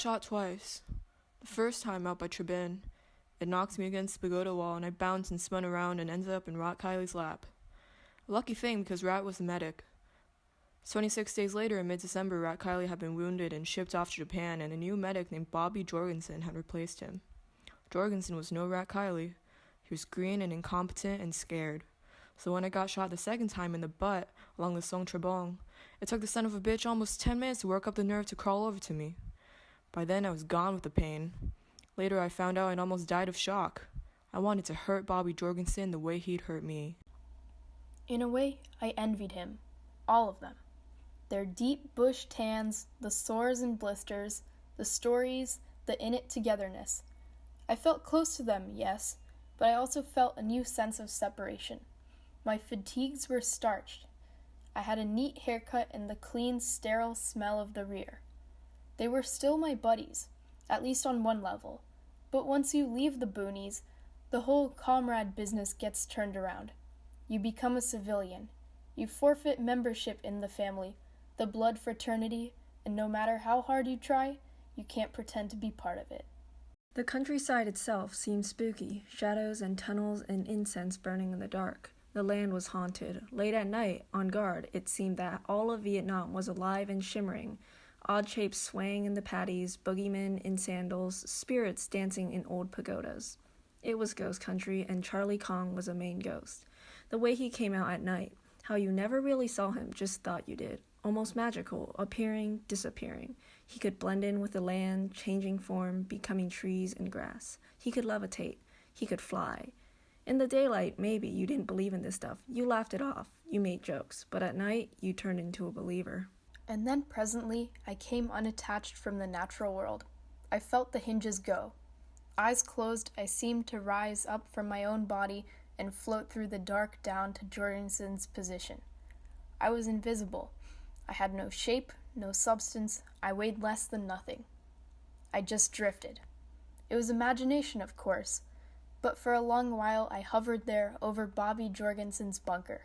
shot twice. The first time out by Trebin. It knocked me against the pagoda wall and I bounced and spun around and ended up in Rat Kiley's lap. A lucky thing because Rat was the medic. 26 days later, in mid-December, Rat Kiley had been wounded and shipped off to Japan, and a new medic named Bobby Jorgensen had replaced him. Jorgensen was no Rat Kiley. He was green and incompetent and scared. So when I got shot the second time in the butt along the Song Trebong, it took the son of a bitch almost 10 minutes to work up the nerve to crawl over to me. By then, I was gone with the pain. Later, I found out I'd almost died of shock. I wanted to hurt Bobby Jorgensen the way he'd hurt me. In a way, I envied him. All of them. Their deep bush tans, the sores and blisters, the stories, the in-it-togetherness. I felt close to them, yes, but I also felt a new sense of separation. My fatigues were starched. I had a neat haircut and the clean, sterile smell of the rear. They were still my buddies, at least on one level, but once you leave the boonies, the whole comrade business gets turned around. You become a civilian. You forfeit membership in the family, the blood fraternity, and no matter how hard you try, you can't pretend to be part of it. The countryside itself seemed spooky, shadows and tunnels and incense burning in the dark. The land was haunted. Late at night, on guard, it seemed that all of Vietnam was alive and shimmering. Odd shapes swaying in the paddies, boogeymen in sandals, spirits dancing in old pagodas. It was ghost country, and Charlie Kong was a main ghost. The way he came out at night, how you never really saw him, just thought you did. Almost magical, appearing, disappearing. He could blend in with the land, changing form, becoming trees and grass. He could levitate. He could fly. In the daylight, maybe you didn't believe in this stuff. You laughed it off. You made jokes. But at night, you turned into a believer. And then presently, I came unattached from the natural world. I felt the hinges go. Eyes closed, I seemed to rise up from my own body and float through the dark down to Jorgensen's position. I was invisible. I had no shape, no substance. I weighed less than nothing. I just drifted. It was imagination, of course, but for a long while I hovered there over Bobby Jorgensen's bunker.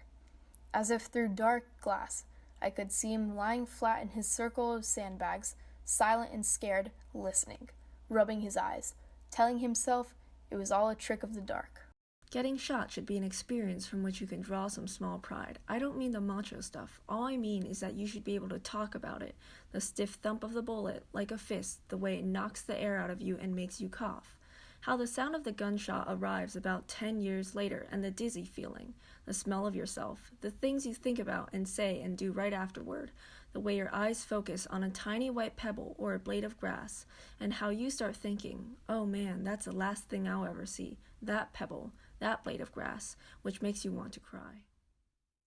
As if through dark glass, I could see him lying flat in his circle of sandbags, silent and scared, listening, rubbing his eyes, telling himself it was all a trick of the dark. Getting shot should be an experience from which you can draw some small pride. I don't mean the macho stuff. All I mean is that you should be able to talk about it. The stiff thump of the bullet, like a fist, the way it knocks the air out of you and makes you cough. How the sound of the gunshot arrives about 10 years later, and the dizzy feeling, the smell of yourself, the things you think about and say and do right afterward, the way your eyes focus on a tiny white pebble or a blade of grass, and how you start thinking, oh man, that's the last thing I'll ever see, that pebble, that blade of grass, which makes you want to cry.